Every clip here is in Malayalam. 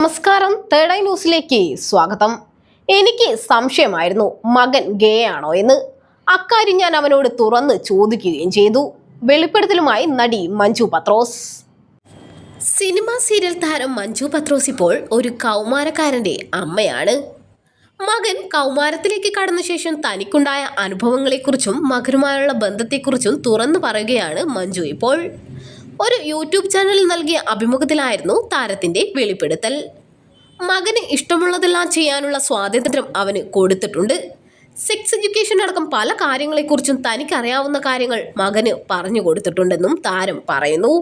നമസ്കാരം, തേർഡ് ഐ ന്യൂസിലേക്ക് സ്വാഗതം. എനിക്ക് സംശയമായിരുന്നു മകൻ ഗേ ആണോ എന്ന്. അക്കാര്യം ഞാൻ അവനോട് തുറന്ന് ചോദിക്കുകയും ചെയ്തു. വെളിപ്പെടുത്തലുമായി നടി മഞ്ജു പത്രോസ്. സിനിമ സീരിയൽ താരം മഞ്ജു പത്രോസ് ഇപ്പോൾ ഒരു കൗമാരക്കാരന്റെ അമ്മയാണ്. മകൻ കൗമാരത്തിലേക്ക് കടന്ന ശേഷം തനിക്കുണ്ടായ അനുഭവങ്ങളെക്കുറിച്ചും മകനുമായുള്ള ബന്ധത്തെക്കുറിച്ചും തുറന്നു പറയുകയാണ് മഞ്ജു ഇപ്പോൾ. ഒരു യൂട്യൂബ് ചാനലിൽ നൽകിയ അഭിമുഖത്തിലായിരുന്നു താരത്തിന്റെ വെളിപ്പെടുത്തൽ. മകന് ഇഷ്ടമുള്ളതെല്ലാം ചെയ്യാനുള്ള സ്വാതന്ത്ര്യം അവന് കൊടുത്തിട്ടുണ്ട്. സെക്സ് എഡ്യൂക്കേഷൻ അടക്കം പല കാര്യങ്ങളെക്കുറിച്ചും തനിക്കറിയാവുന്ന കാര്യങ്ങൾ മകന് പറഞ്ഞു കൊടുത്തിട്ടുണ്ടെന്നും താരം പറയുന്നു.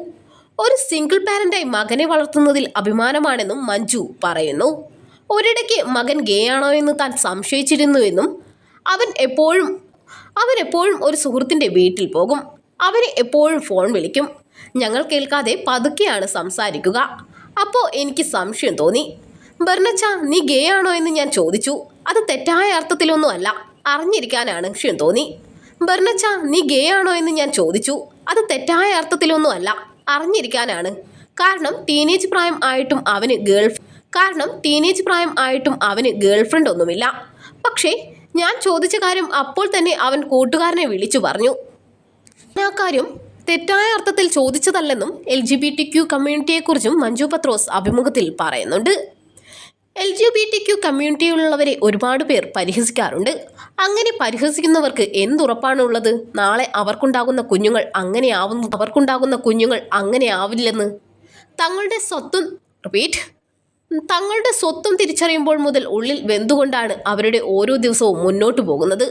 ഒരു സിംഗിൾ പാരന്റായി മകനെ വളർത്തുന്നതിൽ അഭിമാനമാണെന്നും മഞ്ജു പറയുന്നു. ഒരിടയ്ക്ക് മകൻ ഗേ ആണോ എന്ന് താൻ സംശയിച്ചിരുന്നുവെന്നും അവൻ എപ്പോഴും ഒരു സുഹൃത്തിൻ്റെ വീട്ടിൽ പോകും. അവന് എപ്പോഴും ഫോൺ വിളിക്കും. ഞങ്ങൾ കേൾക്കാതെ പതുക്കെയാണ് സംസാരിക്കുക. അപ്പോൾ എനിക്ക് സംശയം തോന്നി. ബർണച്ച, നീ ഗേ ആണോ എന്ന് ഞാൻ ചോദിച്ചു. അത് തെറ്റായ അർത്ഥത്തിലൊന്നും അല്ല, അറിഞ്ഞിരിക്കാനാണ് സംശയം തോന്നി. ബർണച്ച, നീ ഗേ ആണോ എന്ന് ഞാൻ ചോദിച്ചു. അത് തെറ്റായ അർത്ഥത്തിലൊന്നും അല്ല, അറിഞ്ഞിരിക്കാനാണ്. കാരണം ടീനേജ് പ്രായം ആയിട്ടും അവന് ഗേൾഫ്രണ്ട് ഒന്നുമില്ല. പക്ഷേ ഞാൻ ചോദിച്ച കാര്യം അപ്പോൾ തന്നെ അവൻ കൂട്ടുകാരനെ വിളിച്ചു പറഞ്ഞു. ആ കാര്യം തെറ്റായ അർത്ഥത്തിൽ ചോദിച്ചതല്ലെന്നും LGBTQ കമ്മ്യൂണിറ്റിയെക്കുറിച്ചും മഞ്ജു പത്രോസ് അഭിമുഖത്തിൽ പറയുന്നുണ്ട്. LGBTQ കമ്മ്യൂണിറ്റിയിലുള്ളവരെ ഒരുപാട് പേർ പരിഹസിക്കാറുണ്ട്. അങ്ങനെ പരിഹസിക്കുന്നവർക്ക് എന്തുറപ്പാണുള്ളത് നാളെ അവർക്കുണ്ടാകുന്ന കുഞ്ഞുങ്ങൾ അങ്ങനെയാവില്ലെന്ന്? തങ്ങളുടെ സ്വത്വം തിരിച്ചറിയുമ്പോൾ മുതൽ ഉള്ളിൽ വെന്തുകൊണ്ടാണ് അവരുടെ ഓരോ ദിവസവും മുന്നോട്ട് പോകുന്നത്.